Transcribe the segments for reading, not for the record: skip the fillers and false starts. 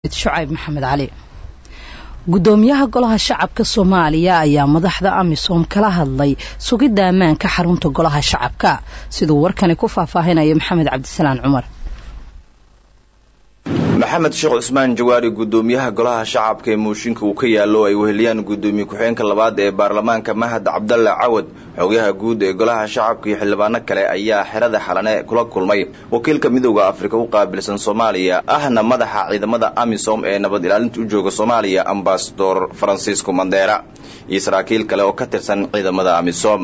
شعيب محمد علي gudoomiyaha golaha shacabka Soomaaliya ayaa madaxda AMISOM kala hadlay sugidda ammaanka xarunta golaha shacabka sidoo warkani ku faahfaahinaya Maxamed Cabdisalaan Cumar maxamed sheekh Cusmaan Jawaari gudoomiyaha golaha shacabka ee mooshinka uu ka yaalo ay weheliyaan gudoomiye ku-xigeenka labaad ee baarlamaanka Mahad Cabdalla Cawad xogaha guud ee golaha shacabka iyo xildhibaano kale ayaa xirada xalane kula kulmay wakiilka midowga Afrika u qaabilsan Soomaaliya ahna madaxa ciidamada AMISOM ee nabad ilaalinta u jooga Soomaaliya Ambassador Francisco Mandera iyo saraakiil kale oo ka tirsan ciidamada AMISOM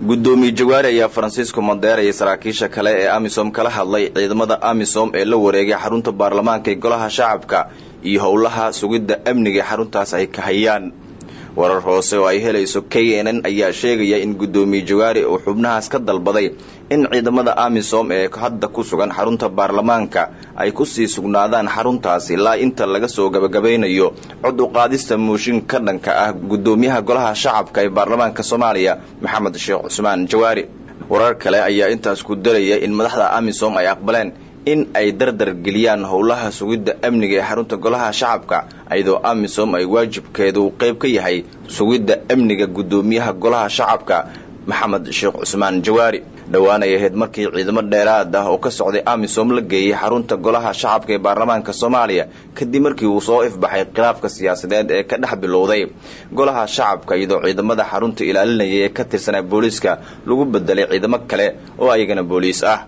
gudoomiye Jawaari ayaa Francisco Mandera iyo saraakiisha kale ee AMISOM kala hadlay ciidamada AMISOM ee la wareegay xarunta baarlamaanka golaha shacabka iyo howlaha sugidda amniga xaruntaas ay ka hayaan warar hoose oo ay helayso KNN ayaa sheegaya in gudoomiye Jawaari uu xubnahaas ka dalbaday in ciidamada AMISOM ee hadda ku sugan xarunta baarlamaanka ay ku sii sugnaadaan xaruntaas ilaa inta laga soo gabagabeynayo cod u qaadista mooshin ka dhanka ah gudoomiyaha golaha shacabka ee baarlamaanka Soomaaliya Maxamed Sheekh Cusmaan Jawaari warar kale ayaa intaas ku daraya in madaxda AMISOM ay aqbaleen in ay dardar geliyaan howlaha sugidda amniga ee xarunta golaha shacabka ayadoo AMISOM ay waajibkeedu qayb ka yahay sugidda amniga gudoomiyaha golaha shacabka Maxamed Sheekh Cusmaan Jawaari dhawaan ay ahayd markii ciidamo dheeraad ah oo ka socday AMISOM la geeyay xarunta golaha shacabka ee baarlamaanka Soomaaliya kadib markii uu soo ifbaxay khilaafka siyaasadeed ee ka dhex bilowday golaha shacabka iyadoo ciidamada xarunta ilaalinaya ee ka tirsan booliiska lagu bedelay ciidamo kale oo ayagana booliis ah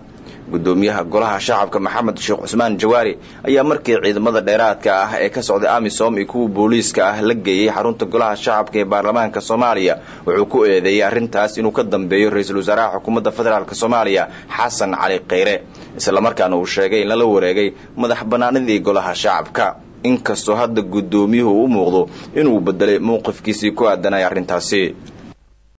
gudoomiyaha golaha shacabka Maxamed Sheekh Cusmaan Jawaari ayaa markii ciidamada dheeraadka ah ee ka socday AMISOM iyo kuwa booliiska ah la geeyay xarunta golaha shacabka ee baarlamaanka Soomaaliya wuxuu ku eedeeyay arintaas inuu ka dambeeyo ra'iisul wasaaraha xukuumadda federaalka Soomaaliya Xasan Cali Kheyre isla markaana uu sheegay in la wareegay madax banaanidii golaha shacabka inkastoo hadda gudoomiyuhu u muuqdo inuu bedelay mowqifkiisii ku aadanay arintaasi